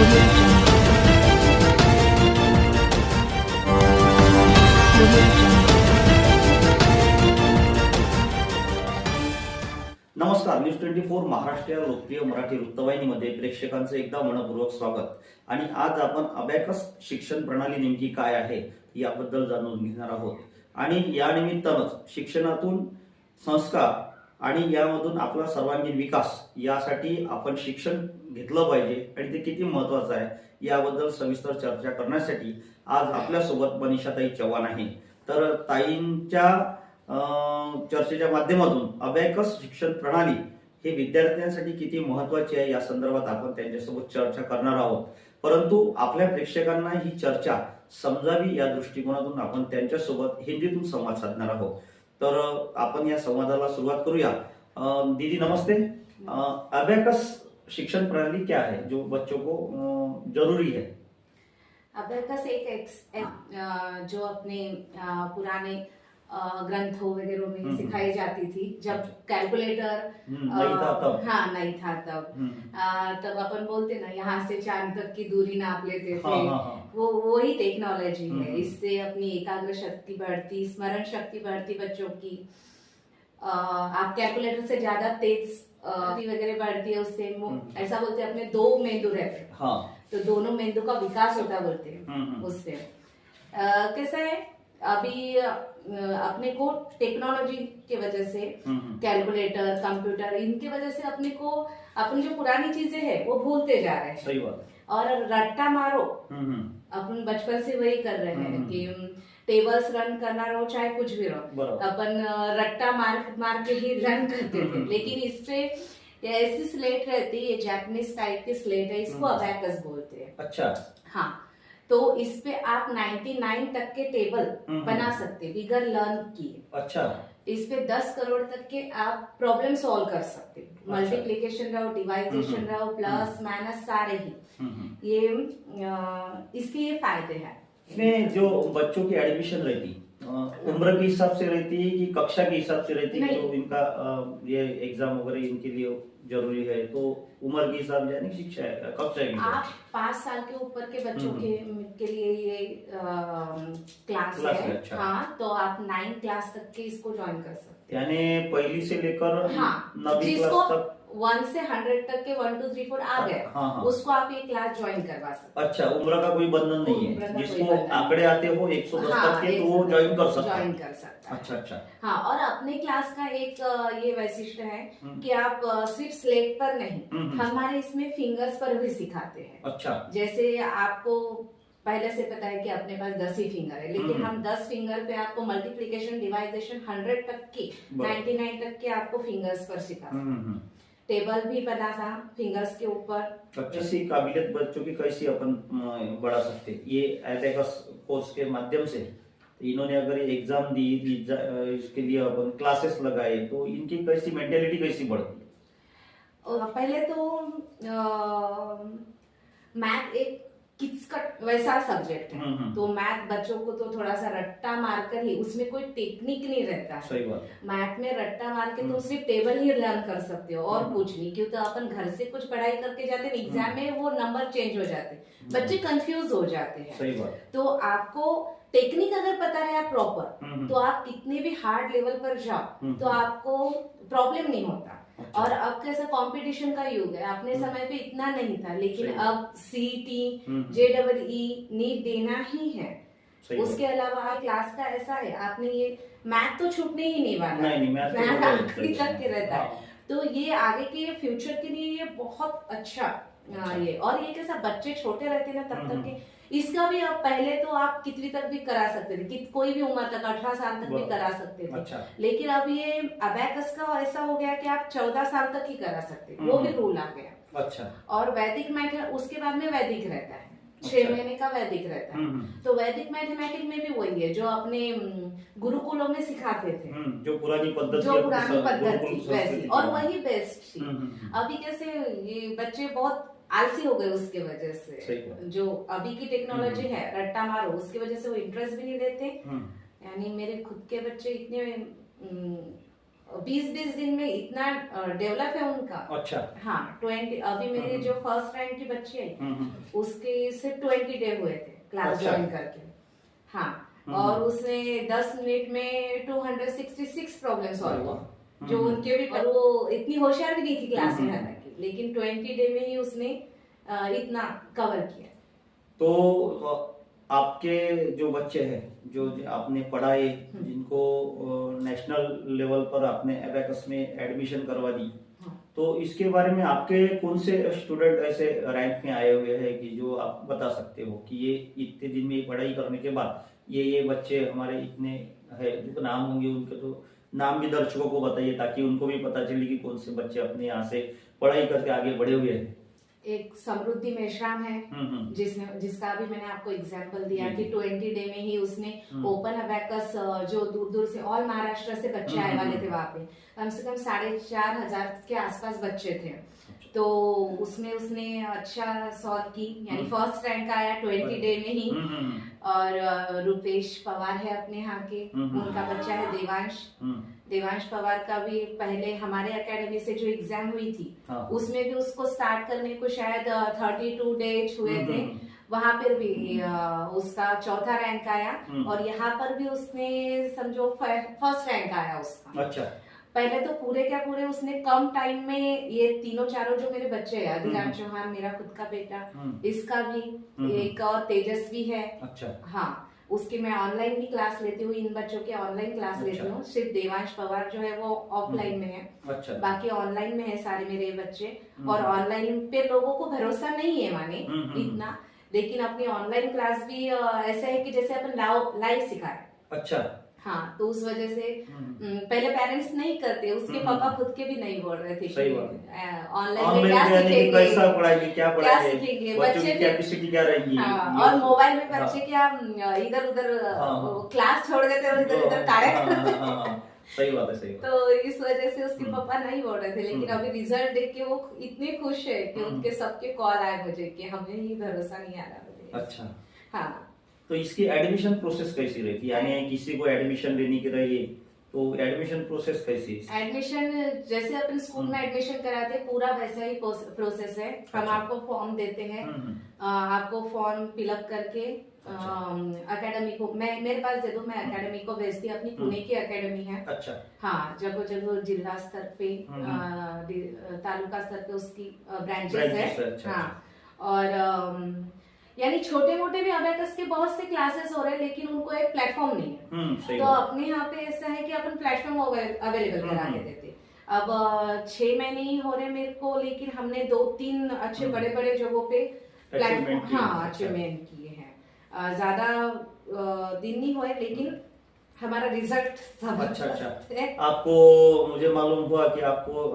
नमस्कार, न्यूज 24 महाराष्ट्र या लोकप्रिय मराठी वृत्तवाहिनीमध्ये प्रेक्षकांचं एकदा मनपूर्वक स्वागत. आणि आज आपण अबॅकस शिक्षण प्रणाली नेमकी काय आहे याबद्दल जाणून घेणार आहोत. आणि या निमित्तानंच शिक्षणातून संस्कार आणि यामधून आपला सर्वांगीण विकास यासाठी आपण शिक्षण घेतलं पाहिजे आणि ते किती महत्वाचं आहे याबद्दल सविस्तर चर्चा करण्यासाठी आज आपल्यासोबत मनीषाताई चव्हाण आहे. तर ताईंच्या चर्चेच्या माध्यमातून अबॅकस शिक्षण प्रणाली हे विद्यार्थ्यांसाठी किती महत्वाची आहे या संदर्भात आपण त्यांच्यासोबत चर्चा करणार आहोत. परंतु आपल्या प्रेक्षकांना ही चर्चा समजावी या दृष्टिकोनातून आपण त्यांच्यासोबत हिंदीतून संवाद साधणार आहोत. तर आपण या संवादाला सुरुवात करूया. दीदी नमस्ते. अबॅकस शिक्षण प्रणाली क्या है जो बच्चों को जरूरी है? अबैकस जो अपने पुराने ग्रंथों वगैरह में सिखाई जाती थी. जब कैलकुलेटर नहीं था तब अपन बोलते ना यहाँ से चांद तक की दूरी नाप लेते थे. वो ही टेक्नोलॉजी है. इससे अपनी एकाग्र शक्ति बढ़ती, स्मरण शक्ति बढ़ती बच्चों की. आप कैलकुलेटर से ज्यादा तेज वगैरह बढ़ती है उससे. ऐसा बोलते हैं अपने दो मेंदू रहते हैं, तो दोनों मेंदू का विकास होता बोलते हैं उससे. कैसा है अभी अपने को टेक्नोलॉजी के वजह से कैलकुलेटर, कंप्यूटर, इनके वजह से अपने को अपनी जो पुरानी चीजें हैं वो भूलते जा रहे हैं. सही बात. और रट्टा मारो अपन बचपन से वही कर रहे हैं कि टेबल्स रन करना रहो चाहे कुछ भी रहो, अपन रट्टा मार के ही रन करते थे. लेकिन इस पे ऐसी स्लेट रहती है, जापानीज टाइप की स्लेट है, इसको अबैकस बोलते हैं. अच्छा. हाँ, तो इस पे आप 99 तक के टेबल बना सकते बिगर लर्न किए. अच्छा. इस पे 10 करोड़ तक के आप प्रॉब्लम सॉल्व कर सकते. मल्टीप्लिकेशन रहो, डिवाइजेशन रहो, प्लस माइनस सारे ही. ये इसके ये फायदे हैं. इसमें जो बच्चों की एडमिशन रहती उम्र के हिसाब से रहती है कि कक्षा के हिसाब से रहती है? तो इनका ये एग्जाम वगैरह इनके लिए जरूरी है तो उम्र के हिसाब से यानी शिक्षा है कक्षा की. आप 5 साल के ऊपर के बच्चों के लिए ये क्लास है. अच्छा. हाँ, तो आप 9 क्लास तक के इसको ज्वाइन कर सकते हैं. यानी पहली से लेकर 9वीं क्लास तक 1 से 100 तक के 1 2 3 4 आ गए. उसको आप ये क्लास ज्वाइन करवा सकते. अच्छा, उम्र का कोई बंधन नहीं है. जिसको आंकड़े आते हो 110 तक के तो वो ज्वाइन कर सकता है. अच्छा. अच्छा. हाँ, और अपने क्लास का एक ये वैशिष्ट्य है कि आप सिर्फ स्लेट पर नहीं, हमारे इसमें फिंगर्स पर भी सिखाते हैं. अच्छा. जैसे आपको पहले से पता है कि अपने पास 10 ही फिंगर है, लेकिन हम 10 फिंगर पे आपको मल्टीप्लिकेशन, डिवाइजेशन 100 तक की, 99 तक के आपको फिंगर्स पर सिखा. टेबल भी बना था फिंगर्स के ऊपर. अच्छी काबिलियत बच्चों की कैसी अपन बढ़ा सकते ये अबैकस कोर्स के माध्यम से? इन्होंने अगर एग्जाम दी इसके लिए अपन क्लासेस लगाए तो इनकी कैसी मेंटेलिटी कैसी बढ़ती? पहले तो मैथ एक किचकट वैसा सब्जेक्ट है. तो मैथ बच्चों को तो थोड़ा सा रट्टा मारकर ही, उसमें कोई टेक्निक नहीं रहता है. सही बात. मैथ में रट्टा मार के तो सिर्फ टेबल ही लर्न कर सकते हो और कुछ नहीं. क्यों तो अपन घर से कुछ पढ़ाई करके जाते हैं, एग्जाम में वो नंबर चेंज हो जाते हैं, बच्चे कंफ्यूज हो जाते हैं. सही बात. तो आपको टेक्निक अगर पता रहे प्रॉपर, तो आप कितने भी हार्ड लेवल पर जाओ तो आपको प्रॉब्लम नहीं होता. और अब कैसा कंपटीशन का युग है. अपने समय पे इतना नहीं था, लेकिन अब सीईटी, JEE, नीट देना ही है. उसके अलावा क्लास का ऐसा है, आपने ये मैथ तो छूटने ही नहीं वाला. मैथ आखिरी तक के रहता है. तो ये आगे के फ्यूचर के लिए ये बहुत अच्छा ये. और ये कैसा बच्चे छोटे रहते ना तब तक के, इसका भी अब पहले तो आप कितनी तक भी करा सकते थे, कोई भी उम्र तक 18 साल तक भी करा सकते थे. अच्छा. लेकिन अब ये अबैकस का ऐसा हो गया कि आप 14 साल तक ही करा सकते, वो भी रूल आ गया. अच्छा. और वैदिक मैथ उसके बाद में वैदिक रहता है. 6 महीने का वैदिक रहता है. तो वैदिक मैथमेटिक्स में भी वही है जो अपने गुरुकुलों में सिखाते थे, जो पुरानी पद्धति वैसी, और वही बेस्ट थी. अभी कैसे ये बच्चे बहुत आलसी हो गए उसके वजह से. जो अभी की टेक्नोलॉजी है रट्टा मारो, उसकी वजह से वो इंटरेस्ट भी नहीं लेते. यानी मेरे खुद के बच्चे इतने 20-20 दिन में इतना डेवलप है उनका। अच्छा। हाँ 20 अभी मेरे जो फर्स्ट रैंक की बच्ची है उसके सिर्फ 20 डे हुए थे क्लास अच्छा। ज्वाइन करके। हाँ और उसने 10 मिनट में 266 प्रॉब्लम सॉल्व किए जो उनके भी, और वो इतनी होशियार भी नहीं थी क्लास में हालांकि, लेकिन 20 डे में ही उसने इतना कवर किया। तो आपके जो बच्चे हैं जो आपने पढ़ाए, जिनको नेशनल लेवल पर आपने एबेकस में एडमिशन करवा दी, तो इसके बारे में आपके कौन से स्टूडेंट ऐसे रैंक में आए हुए हैं कि जो आप बता सकते हो कि ये इतने दिन में पढ़ाई करने के बाद ये बच्चे हमारे इतने है, जो नाम होंगे उनके तो नाम भी दर्शकों को बताइए ताकि उनको भी पता चले कि कौन से बच्चे अपने यहाँ से पढ़ाई करके आगे बढ़े हुए हैं। एक समृद्धि मेश्राम है जिसका अभी मैंने आपको एग्जांपल दिया कि 20 डे में ही उसने ओपन अबेकस, जो दूर दूर से ऑल महाराष्ट्र से बच्चे आए वाले थे, वहां पे कम से कम 4,500 के आसपास बच्चे थे, तो उसमें उसने अच्छा सॉल्व की, यानी फर्स्ट रैंक आया 20 डे में ही। और रुपेश पवार है अपने यहाँ के, उनका बच्चा है देवांश पवार का भी पहले हमारे एकेडमी से जो एग्जाम हुई थी उसमें भी उसको स्टार्ट करने को शायद 32 डेज हुए थे, वहां पर भी उसका चौथा रैंक आया और यहाँ पर भी उसने समझो फर्स्ट रैंक आया उसका। अच्छा। पहले तो पूरे क्या पूरे उसने कम टाइम में, ये तीनों चारों जो मेरे बच्चे हैं, अधिराज चौहान मेरा खुद का बेटा, इसका भी एक और तेजस्वी है। अच्छा। हाँ उसकी मैं ऑनलाइन भी क्लास लेती हूँ, इन बच्चों के ऑनलाइन क्लास लेती हूँ। सिर्फ देवांश पवार जो है वो ऑफलाइन में है। अच्छा। बाकी ऑनलाइन में है सारे मेरे बच्चे। और ऑनलाइन पे लोगों को भरोसा नहीं है माने इतना, लेकिन अपनी ऑनलाइन क्लास भी ऐसा है कि जैसे अपन लाइव सिखाए। अच्छा। हाँ तो उस वजह से पहले पेरेंट्स नहीं करते, उसके पापा खुद के भी नहीं बोल रहे थे सही ऑनलाइन में क्या सीखेंगे, कैसा पढ़ाएंगे, क्या सीखेंगे बच्चों की कैपेसिटी क्या रहेगी। और मोबाइल में बच्चे क्या इधर उधर क्लास छोड़ देते और इधर उधर कार्य करते। सही बात है, सही बात। तो इस वजह से उसके पापा नहीं बोल रहे थे, लेकिन अभी रिजल्ट देख के वो इतने खुश है कि उनके सबके कॉल आए मुझे कि हमें ही भरोसा नहीं आ रहा। अच्छा। हाँ तो इसकी एडमिशन प्रोसेस कैसी रहती है, यानी किसी को एडमिशन लेने के लिए तो एडमिशन प्रोसेस कैसी है? एडमिशन जैसे अपन स्कूल में एडमिशन कराते हैं पूरा वैसा ही प्रोसेस है। हम आपको फॉर्म देते हैं, आपको फॉर्म फिलअप करके एकेडमी को मेरे पास दे दो, मैं एकेडमी को भेजती हूँ, अपनी पुणे की एकेडमी है। अच्छा। हाँ जगह जगह जिला स्तर पे तालुका स्तर पे उसकी ब्रांचेस है। अच्छा। हाँ और यानी छोटे मोटे भी अबेकस के बहुत से क्लासेस हो रहे हैं, लेकिन उनको एक प्लेटफॉर्म नहीं है। तो अपने यहाँ पे ऐसा है कि अपन प्लेटफॉर्म अवेलेबल करा के देते। अब 6 महीने ही हो रहे मेरे को, लेकिन हमने 2-3 अच्छे बड़े बड़े जगहों पे प्लेटफॉर्म अचीवमेंट किए हैं। ज्यादा दिन नहीं हुए, लेकिन हमारा रिजल्ट सब अच्छा। आपको मुझे मालूम हुआ कि आपको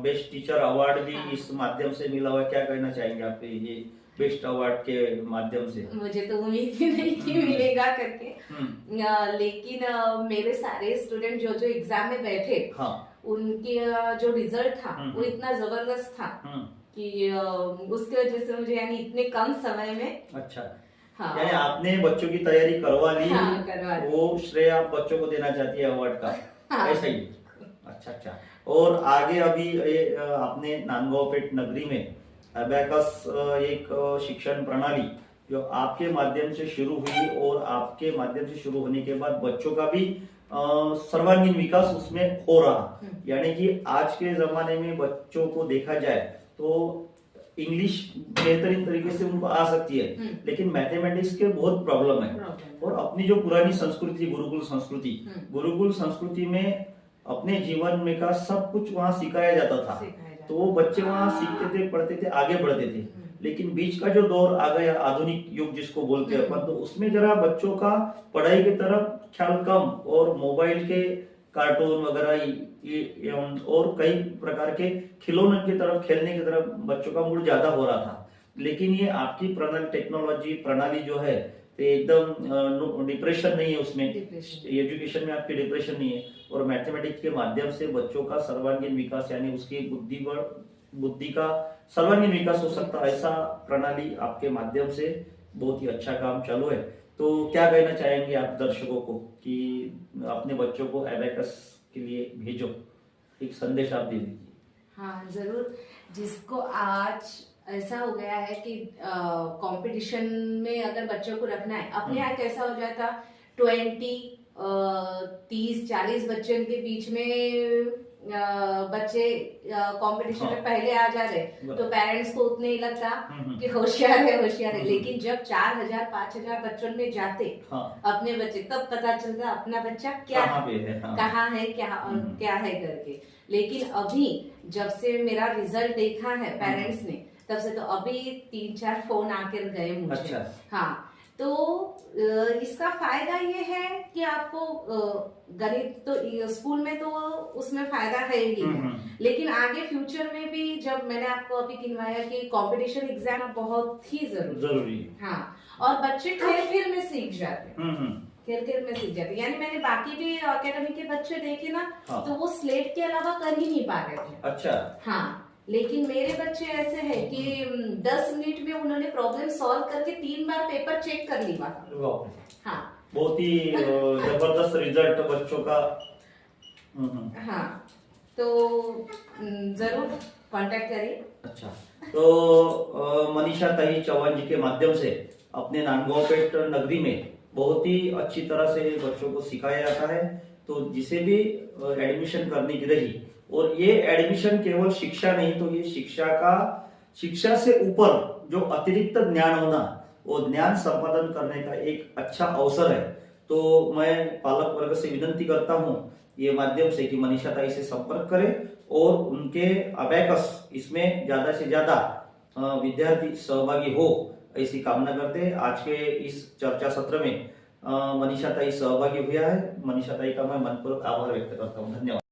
बेस्ट टीचर अवार्ड भी इस माध्यम से मिला हुआ, क्या कहना चाहेंगे आप ये बेस्ट अवार्ड के माध्यम से? मुझे तो उम्मीद ही नहीं कि मिलेगा करके, लेकिन मेरे सारे स्टूडेंट जो जो एग्जाम में बैठे, उनके जो रिजल्ट था वो इतना जबरदस्त था कि उसके वजह से मुझे यानी इतने कम समय में। अच्छा। हाँ। यानी आपने बच्चों की तैयारी करवा ली, करवा ली। वो श्रेय आप बच्चों को देना चाहती है अवार्ड का। ऐसा ही। अच्छा। और आगे अभी आपने नांदगांवपेट नगरी में अबेकस एक शिक्षण प्रणाली जो आपके माध्यम से शुरू हुई और आपके माध्यम से शुरू होने के बाद बच्चों का भी सर्वांगीण विकास उसमें हो रहा, यानी कि आज के जमाने में बच्चों को देखा जाए तो इंग्लिश बेहतरीन तरीके से उनको आ सकती है, लेकिन मैथमेटिक्स के बहुत प्रॉब्लम है। और अपनी जो पुरानी संस्कृति गुरुकुल संस्कृति में अपने जीवन में का सब कुछ वहाँ सिखाया जाता था, तो वो बच्चे वहाँ सीखते थे, पढ़ते थे, आगे बढ़ते थे। लेकिन बीच का जो दौर आ गया आधुनिक युग जिसको बोलते हैं अपन, तो उसमें जरा बच्चों का पढ़ाई की तरफ ख्याल कम और मोबाइल के कार्टून वगैरह और कई प्रकार के खिलौनों की तरफ, खेलने की तरफ बच्चों का मूड ज्यादा हो रहा था। लेकिन ये आपकी प्रणाली जो है एकदम डिप्रेशन नहीं है उसमें, एजुकेशन में आपके डिप्रेशन नहीं है, और मैथमेटिक्स के माध्यम से बच्चों का सर्वांगीण विकास यानी उसकी बुद्धि का सर्वांगीण विकास हो सकता है, ऐसा प्रणाली आपके माध्यम से बहुत ही अच्छा काम चालू है। तो क्या कहना चाहेंगे आप दर्शकों को कि अपने बच्चों को एबेकस के लिए भेजो? एक संदेश आप दे दीजिए। हाँ जरूर। जिसको आज ऐसा हो गया है कि कंपटीशन में अगर बच्चों को रखना है, अपने यहाँ कैसा हो जाता 30-40 बच्चों के बीच में बच्चे कंपटीशन में पहले आ जा रहे, तो पेरेंट्स को उतने ही लगता कि होशियार है। लेकिन जब 4000-5000 बच्चों में जाते अपने बच्चे, तब पता चलता अपना बच्चा क्या कहाँ है क्या है करके। लेकिन अभी जब से मेरा रिजल्ट देखा है पेरेंट्स ने, तब से तो अभी 3-4 फोन आकर गए मुझे। अच्छा। हाँ, तो इसका फायदा ये है कि आपको गणित तो स्कूल में तो उसमें फायदा है ही है, लेकिन आगे फ्यूचर में भी, जब मैंने आपको अभी गिनवाया कि कंपटीशन एग्जाम बहुत ही जरूरी है। हाँ, और बच्चे खेल में सीख जाते हैं, खेल में सीख जाते। यानी मैंने बाकी भी एकेडमी के बच्चे देखे ना, तो वो स्लेट के अलावा कर ही नहीं पा रहे थे। अच्छा। हाँ, लेकिन मेरे बच्चे ऐसे हैं कि 10 मिनट में उन्होंने प्रॉब्लम सॉल्व करके 3 बार पेपर चेक कर लिया। हाँ, बहुत ही जबरदस्त रिजल्ट बच्चों का। हाँ, तो जरूर कांटेक्ट करिए। अच्छा, तो मनीषा ताई चौहान जी के माध्यम से अपने नांदगांवपेट नगरी में बहुत ही अच्छी तरह से बच्चों को सिखाया जाता है। तो जिसे भी एडमिशन करने की रही, और ये एडमिशन केवल शिक्षा नहीं, तो ये शिक्षा से ऊपर जो अतिरिक्त ज्ञान होना, वो ज्ञान संपादन करने का एक अच्छा अवसर है। तो मैं पालक वर्ग से विनती करता हूँ ये माध्यम से कि मनीषा ताई से संपर्क करें और उनके अबैकस इसमें ज्यादा से ज्यादा विद्यार्थी सहभागी हो, ऐसी कामना करते। आज के इस चर्चा सत्र में मनीषा ताई सहभागी हुआ है। मनीषा ताई का मैं मनपूर्वक आभार व्यक्त करता हूँ। धन्यवाद।